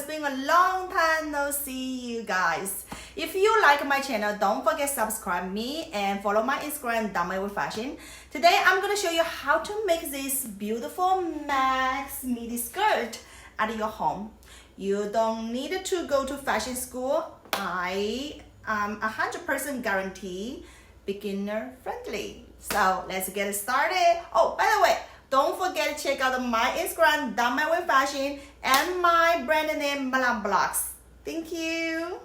it's been a long time no see you guys. If you like my channel, don't forget subscribe me and follow my Instagram, Dama with Fashion. Today I'm gonna show you how to make this beautiful Max midi skirt at your home. You don't need to go to fashion school. I am 100% guarantee beginner friendly. So let's get started. Oh, by the way, don't forget to check out my Instagram, Dama with Fashion, and my brand name, Malam Blogs. Thank you.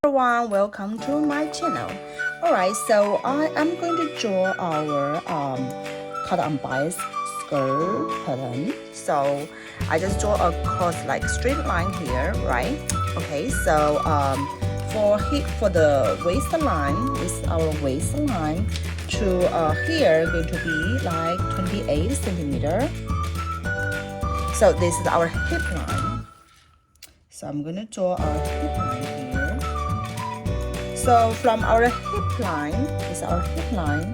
Everyone, welcome to my channel. Alright, so I am going to draw our cut and bias skirt pattern. So I just draw across like straight line here, right? Okay, so for the waistline, this is our waistline to here going to be like 28 centimeter. So this is our hip line. So I'm gonna draw our hip line here. So from our hip line, this is our hip line.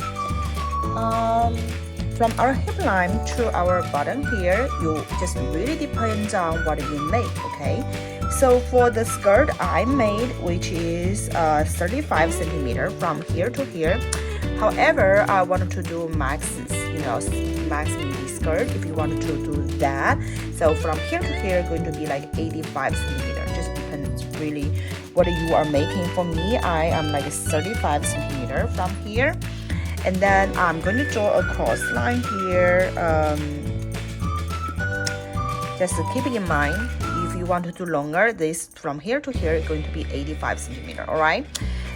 From our hip line to our bottom here, you just really depends on what you make, okay? So for the skirt I made, which is 35 centimeter from here to here. However, I wanted to do maxes, max midi skirt if you wanted to do that. So from here to here, going to be like 85 centimeter. Just depends really what you are making. For me, I am like 35 centimeter from here. And then I'm going to draw a cross line here. Just keep it in mind, if you want to do longer, this from here to here is going to be 85 centimeter, all right?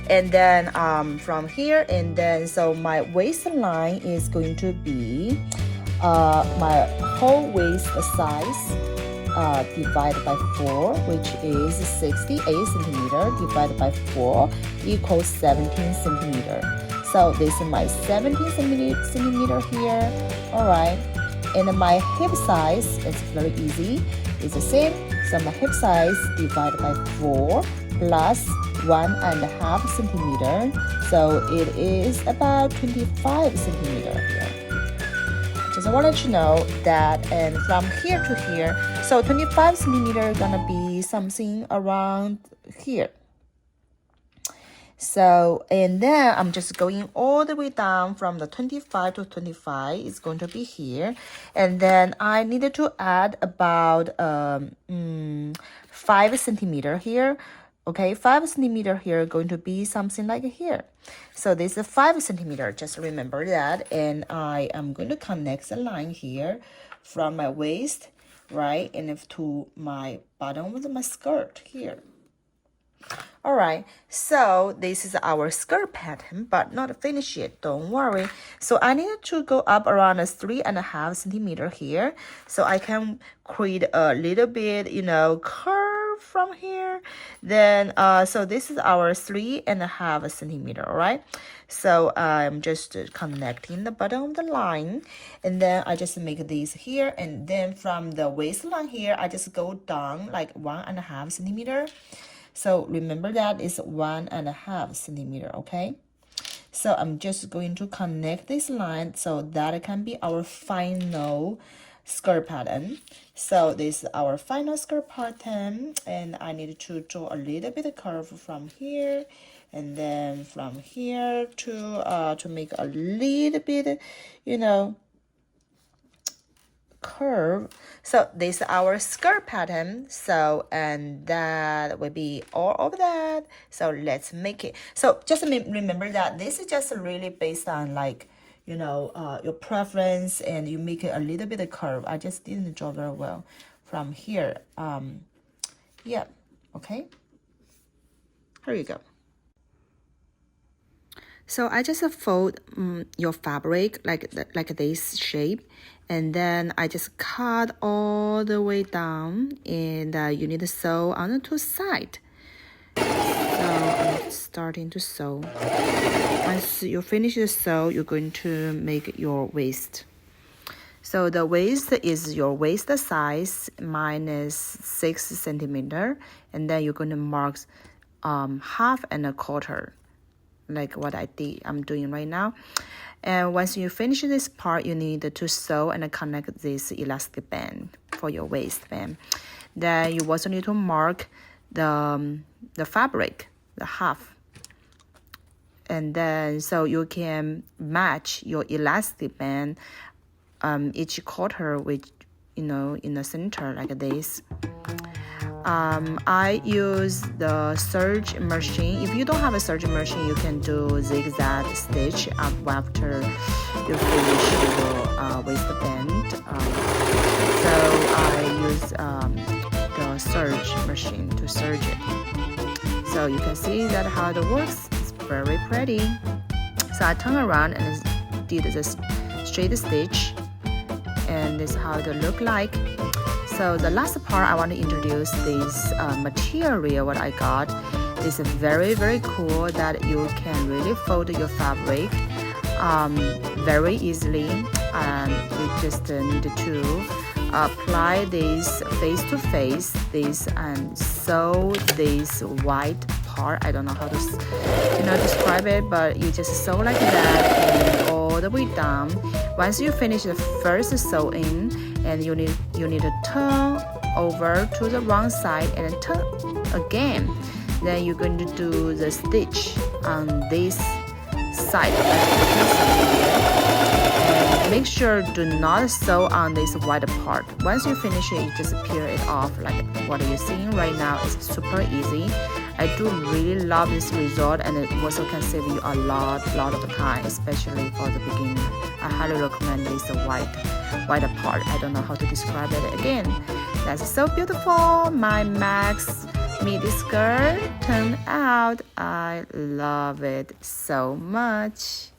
And then from here, and then so my waistline is going to be my whole waist size divided by 4, which is 68 centimeter divided by 4 equals 17 centimeter. So this is my 17 centimeter here, all right? And my hip size, it's very easy, it's the same. So my hip size divided by 4 plus 1.5 centimeter. So it is about 25 centimeter here. Just wanted to know that, and from here to here, so 25 centimeter gonna be something around here. So, and then I'm just going all the way down from the 25 to 25 is going to be here. And then I needed to add about 5 centimeter here. Okay, 5 centimeter here going to be something like here. So this is 5 centimeter, just remember that. And I am going to connect the line here from my waist, right, and to my bottom of my skirt here. All right, so this is our skirt pattern, but not finished yet, don't worry. So I need to go up around 3.5 centimeter here, so I can create a little bit, curve from here. Then, so this is our 3.5 centimeter, all right? So I'm just connecting the bottom of the line, and then I just make these here, and then from the waistline here, I just go down like 1.5 centimeter. So remember that is 1.5 centimeter, okay? So I'm just going to connect this line so that it can be our final skirt pattern. So this is our final skirt pattern, and I need to draw a little bit of curve from here, and then from here to make a little bit, curve. So this is our skirt pattern. So, and that will be all of that. So let's make it. So just remember that this is just really based on like, your preference, and you make it a little bit of curve. I just didn't draw very well from here. Yeah, okay. Here you go. So I just fold your fabric like this shape, and then I just cut all the way down, and you need to sew on the two sides. So I'm starting to sew. Once you finish the sew, you're going to make your waist. So the waist is your waist size minus 6 centimeter, and then you're going to mark 1/2 1/4. Like what I'm doing right now. And once you finish this part, you need to sew and connect this elastic band. for your waistband. Then you also need to mark the fabric, the half. And then so you can match your elastic band each quarter with, in the center like this. I use the serge machine. If you don't have a serge machine, you can do zigzag stitch after you finish your waistband. So I use the serge machine to serge it. So you can see that how it works. It's very pretty. So I turn around and did the straight stitch, and this is how it look like. So the last part I want to introduce this material what I got. This is very, very cool that you can really fold your fabric very easily, and you just need to apply this face to face, this and sew this white part. I don't know how to describe it, but you just sew like that and all the way down. Once you finish the first sewing, and you need to turn over to the wrong side and then turn again. Then you're going to do the stitch on this side, and make sure do not sew on this white part. Once you finish it, you just peel it off like what you're seeing right now. It's super easy. I do really love this result, and it also can save you a lot of time, especially for the beginner. I highly recommend this white part. I don't know how to describe it again. That's so beautiful. My Max midi skirt turned out. I love it so much.